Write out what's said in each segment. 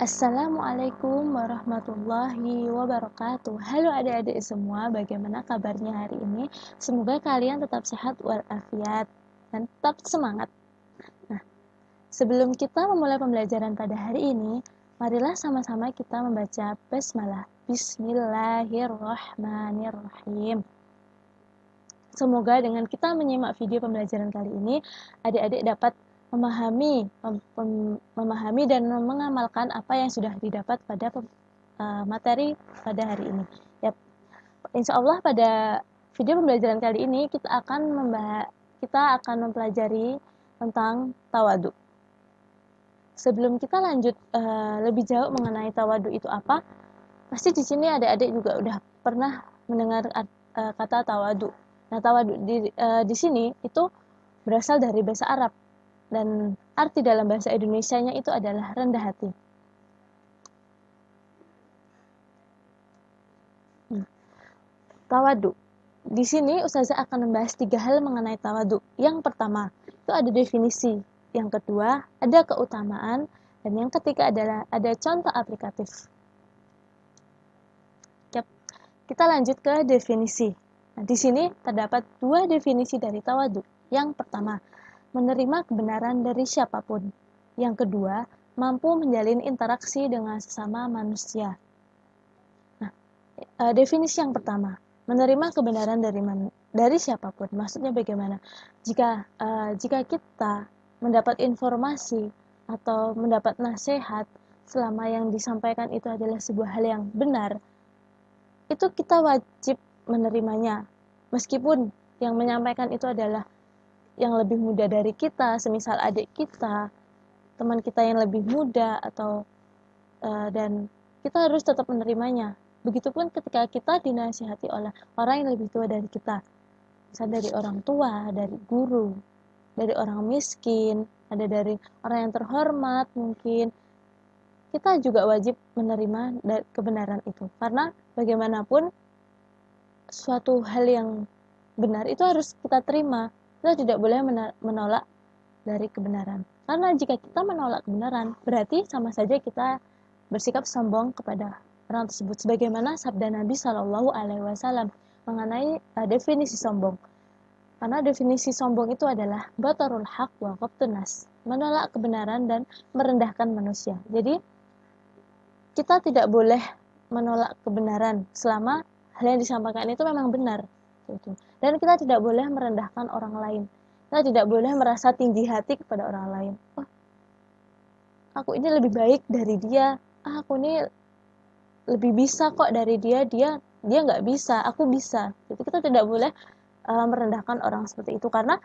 Assalamualaikum warahmatullahi wabarakatuh. Halo adik-adik semua, bagaimana kabarnya hari ini? Semoga kalian tetap sehat walafiat dan tetap semangat. Nah, sebelum kita memulai pembelajaran pada hari ini, marilah sama-sama kita membaca basmalah. Bismillahirrahmanirrahim. Semoga dengan kita menyimak video pembelajaran kali ini, adik-adik dapat memahami dan mengamalkan apa yang sudah didapat pada materi pada hari ini. Ya, insya Allah pada video pembelajaran kali ini kita akan mempelajari tentang tawadu. Sebelum kita lanjut lebih jauh mengenai tawadu itu apa, pasti di sini adik-adik juga udah pernah mendengar kata tawadu. Nah, tawadu di sini itu berasal dari bahasa Arab dan arti dalam bahasa Indonesianya itu adalah rendah hati. Tawadu. Di sini Ustazah akan membahas 3 hal mengenai tawadu. Yang pertama, itu ada definisi. Yang kedua, ada keutamaan. Dan yang ketiga adalah ada contoh aplikatif. Kita lanjut ke definisi. Nah, di sini terdapat 2 definisi dari tawadu. Yang pertama, menerima kebenaran dari siapapun. Yang kedua, mampu menjalin interaksi dengan sesama manusia. Nah, definisi yang pertama, menerima kebenaran dari siapapun. Maksudnya bagaimana? Jika kita mendapat informasi atau mendapat nasihat selama yang disampaikan itu adalah sebuah hal yang benar, itu kita wajib menerimanya. Meskipun yang menyampaikan itu adalah yang lebih muda dari kita, semisal adik kita, teman kita yang lebih muda atau dan kita harus tetap menerimanya. Begitupun ketika kita dinasihati oleh orang yang lebih tua dari kita, misalnya dari orang tua, dari guru, dari orang miskin, ada dari orang yang terhormat mungkin, kita juga wajib menerima kebenaran itu. Karena bagaimanapun suatu hal yang benar itu harus kita terima. Kita tidak boleh menolak dari kebenaran. Karena jika kita menolak kebenaran, berarti sama saja kita bersikap sombong kepada orang tersebut. Sebagaimana sabda Nabi Shallallahu Alaihi Wasallam mengenai definisi sombong. Karena definisi sombong itu adalah batarul haq wa ghamtun nas, menolak kebenaran dan merendahkan manusia. Jadi kita tidak boleh menolak kebenaran selama hal yang disampaikan itu memang benar. Dan kita tidak boleh merendahkan orang lain. Kita tidak boleh merasa tinggi hati kepada orang lain. Oh, aku ini lebih baik dari dia. Aku ini lebih bisa kok dari dia. Dia nggak bisa, aku bisa. Jadi kita tidak boleh merendahkan orang seperti itu, karena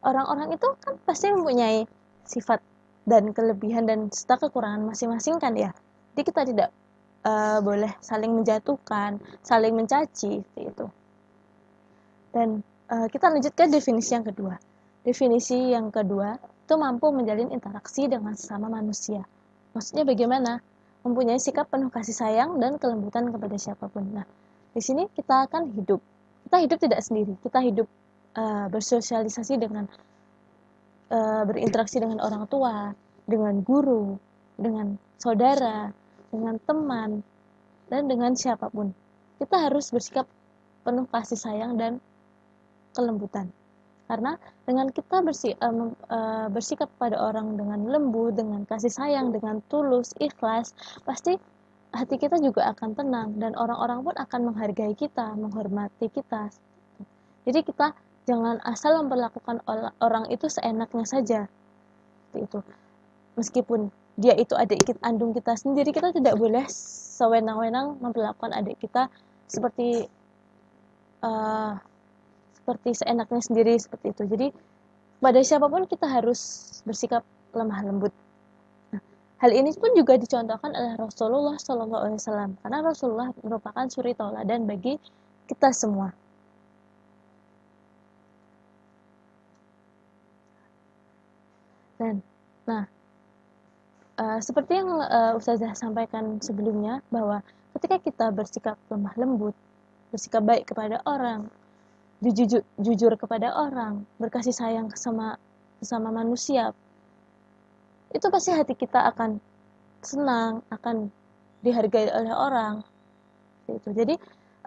orang-orang itu kan pasti mempunyai sifat dan kelebihan dan serta kekurangan masing-masing kan ya. Jadi kita tidak boleh saling menjatuhkan, saling mencaci seperti itu. Dan kita lanjut ke definisi yang kedua. Definisi yang kedua itu mampu menjalin interaksi dengan sesama manusia. Maksudnya bagaimana? Mempunyai sikap penuh kasih sayang dan kelembutan kepada siapapun. Nah, di sini kita akan hidup. Kita hidup tidak sendiri. Kita hidup bersosialisasi dengan berinteraksi dengan orang tua, dengan guru, dengan saudara, dengan teman, dan dengan siapapun. Kita harus bersikap penuh kasih sayang dan kelembutan. Karena dengan kita bersikap pada orang dengan lembut, dengan kasih sayang, dengan tulus, ikhlas, pasti hati kita juga akan tenang dan orang-orang pun akan menghargai kita, menghormati kita. Jadi kita jangan asal memperlakukan orang itu seenaknya saja. Seperti itu. Meskipun dia itu adik kandung kita sendiri, kita tidak boleh sewenang-wenang memperlakukan adik kita seperti seenaknya sendiri, seperti itu. Jadi pada siapapun kita harus bersikap lemah lembut. Nah, hal ini pun juga dicontohkan oleh Rasulullah SAW, karena Rasulullah merupakan suri tauladan bagi kita semua. Dan seperti yang Ustazah sampaikan sebelumnya, bahwa ketika kita bersikap lemah lembut, bersikap baik kepada orang, jujur kepada orang, berkasih sayang sesama manusia, itu pasti hati kita akan senang, akan dihargai oleh orang. Gitu. Jadi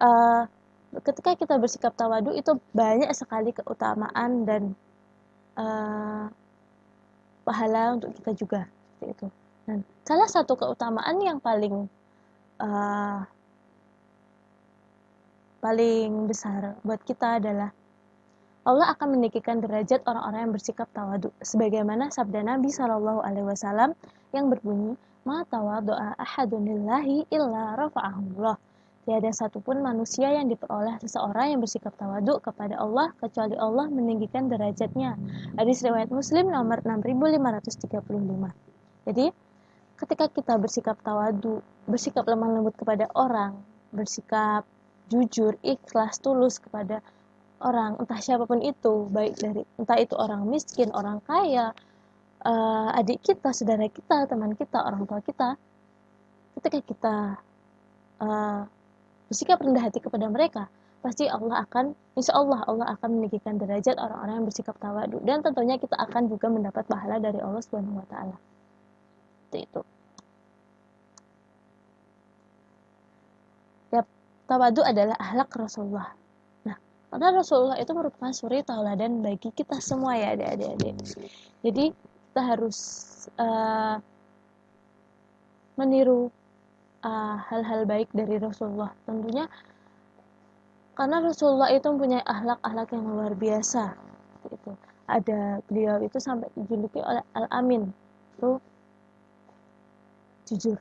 uh, ketika kita bersikap tawadu itu banyak sekali keutamaan dan pahala untuk kita juga. Seperti itu. Dan salah satu keutamaan yang uh, paling besar buat kita adalah Allah akan meninggikan derajat orang-orang yang bersikap tawadu. Sebagaimana sabda Nabi Shallallahu Alaihi Wasallam yang berbunyi, "Ma tawadu'a ahadun lillahi illa rafa'ahullah." Tiada satupun manusia yang diperoleh seseorang yang bersikap tawadu kepada Allah kecuali Allah meninggikan derajatnya. Hadis riwayat Muslim nomor 6535. Jadi, ketika kita bersikap tawadu, bersikap lemah lembut kepada orang, bersikap jujur, ikhlas, tulus kepada orang, entah siapapun itu, baik dari entah itu orang miskin, orang kaya, adik kita, saudara kita, teman kita, orang tua kita, ketika kita bersikap rendah hati kepada mereka, pasti insya Allah Allah akan meninggikan derajat orang-orang yang bersikap tawadu, dan tentunya kita akan juga mendapat pahala dari Allah Subhanahu Wa Taala. Itu. Ya, tawadu adalah akhlak Rasulullah. Karena Rasulullah itu merupakan suri tauladan bagi kita semua ya adik-adik. Jadi kita harus meniru hal-hal baik dari Rasulullah. Tentunya karena Rasulullah itu mempunyai akhlak-akhlak yang luar biasa. Itu ada beliau itu sampai dijuluki oleh Al-Amin, itu jujur.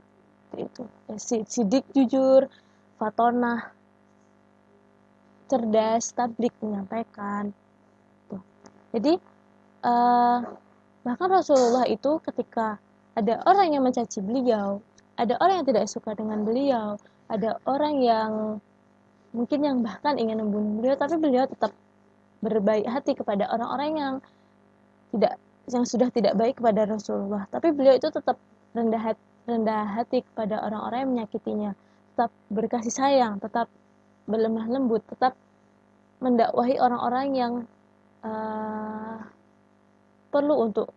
Itu sidik jujur, fatonah, cerdas, tablik menyampaikan. Tuh. Jadi bahkan Rasulullah itu ketika ada orang yang mencaci beliau, ada orang yang tidak suka dengan beliau, ada orang yang mungkin yang bahkan ingin membunuh beliau, tapi beliau tetap berbaik hati kepada orang-orang yang sudah tidak baik kepada Rasulullah. Tapi beliau itu tetap rendah hati kepada orang-orang yang menyakitinya, tetap berkasih sayang, tetap berlemah lembut, tetap mendakwahi orang-orang yang perlu untuk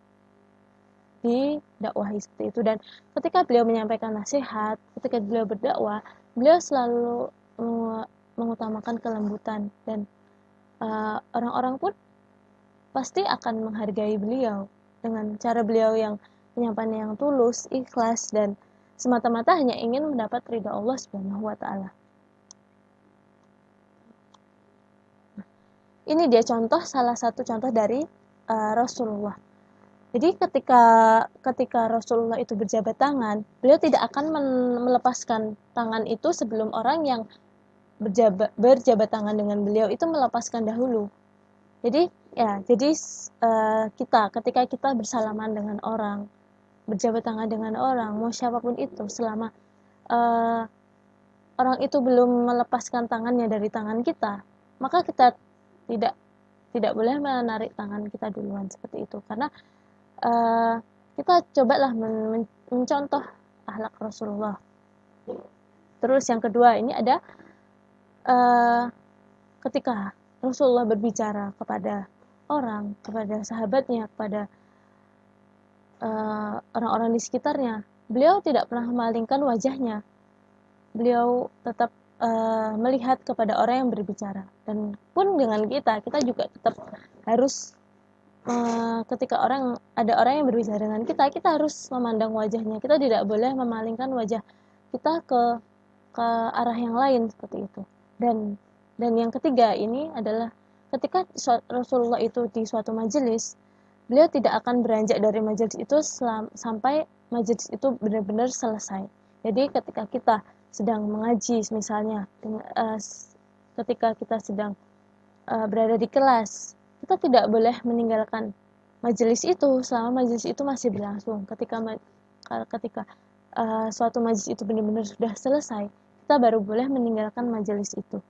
didakwahi seperti itu. Dan ketika beliau menyampaikan nasihat, ketika beliau berdakwah, beliau selalu mengutamakan kelembutan, dan orang-orang pun pasti akan menghargai beliau dengan cara beliau yang penyampaian yang tulus, ikhlas, dan semata-mata hanya ingin mendapat ridha Allah Subhanahu Wa Taala. Ini dia salah satu contoh dari Rasulullah. Jadi ketika Rasulullah itu berjabat tangan, beliau tidak akan melepaskan tangan itu sebelum orang yang berjabat tangan dengan beliau itu melepaskan dahulu. Jadi ketika kita bersalaman dengan orang, berjabat tangan dengan orang, mau siapapun itu, selama orang itu belum melepaskan tangannya dari tangan kita, maka kita tidak boleh menarik tangan kita duluan seperti itu, karena kita cobalah mencontoh akhlak Rasulullah. Terus yang kedua ini ada ketika Rasulullah berbicara kepada orang, kepada sahabatnya, kepada orang-orang di sekitarnya, beliau tidak pernah memalingkan wajahnya. Beliau tetap melihat kepada orang yang berbicara, dan pun dengan kita juga tetap harus ketika ada orang yang berbicara dengan kita harus memandang wajahnya. Kita tidak boleh memalingkan wajah kita ke arah yang lain seperti itu. Dan yang ketiga ini adalah ketika Rasulullah itu di suatu majelis, beliau tidak akan beranjak dari majelis itu sampai majelis itu benar-benar selesai. Jadi ketika kita sedang mengaji, misalnya ketika kita sedang berada di kelas, kita tidak boleh meninggalkan majelis itu selama majelis itu masih berlangsung. Ketika suatu majelis itu benar-benar sudah selesai, kita baru boleh meninggalkan majelis itu.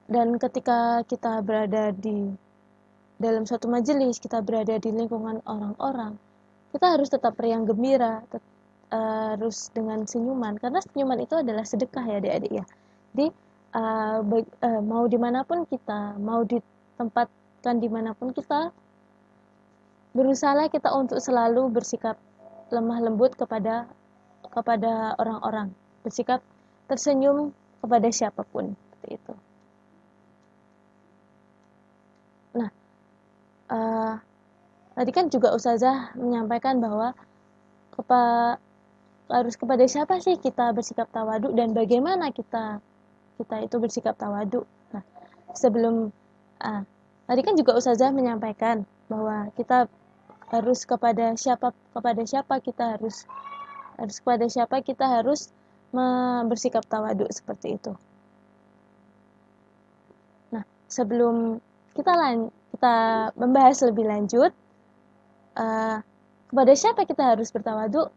Dan ketika kita berada di dalam suatu majelis, kita berada di lingkungan orang-orang, kita harus tetap riang gembira, harus dengan senyuman, karena senyuman itu adalah sedekah ya adik-adik ya. Jadi mau dimanapun kita, mau ditempatkan dimanapun kita, berusaha kita untuk selalu bersikap lemah lembut kepada orang-orang, bersikap tersenyum kepada siapapun, seperti itu. Nah, tadi kan juga Ustazah menyampaikan bahwa harus kepada siapa sih kita bersikap tawaduk dan bagaimana kita itu bersikap tawaduk. Nah, sebelum tadi kan juga Ustazah menyampaikan bahwa kita harus kepada siapa kita harus kepada siapa kita harus bersikap tawaduk seperti itu. Nah, sebelum kita membahas lebih lanjut kepada siapa kita harus bertawaduk.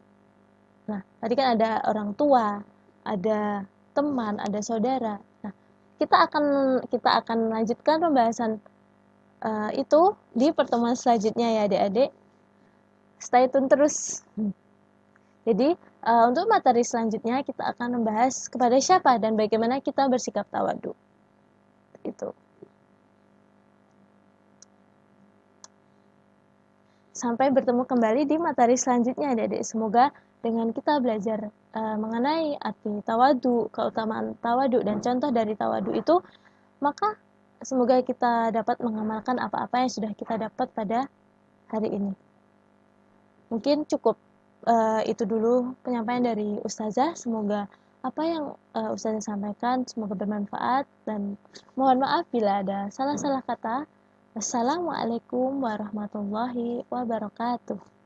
Nah, tadi kan ada orang tua, ada teman, ada saudara. Nah, kita akan lanjutkan pembahasan itu di pertemuan selanjutnya ya adik-adik. Stay tune terus. Jadi untuk materi selanjutnya kita akan membahas kepada siapa dan bagaimana kita bersikap tawaduk. Itu. Sampai bertemu kembali di materi selanjutnya adik-adik. Semoga dengan kita belajar mengenai arti tawaduk, keutamaan tawaduk dan contoh dari tawaduk itu, maka semoga kita dapat mengamalkan apa-apa yang sudah kita dapat pada hari ini. Mungkin cukup itu dulu penyampaian dari Ustazah. Semoga apa yang Ustazah sampaikan semoga bermanfaat dan mohon maaf bila ada salah-salah kata. Wassalamualaikum warahmatullahi wabarakatuh.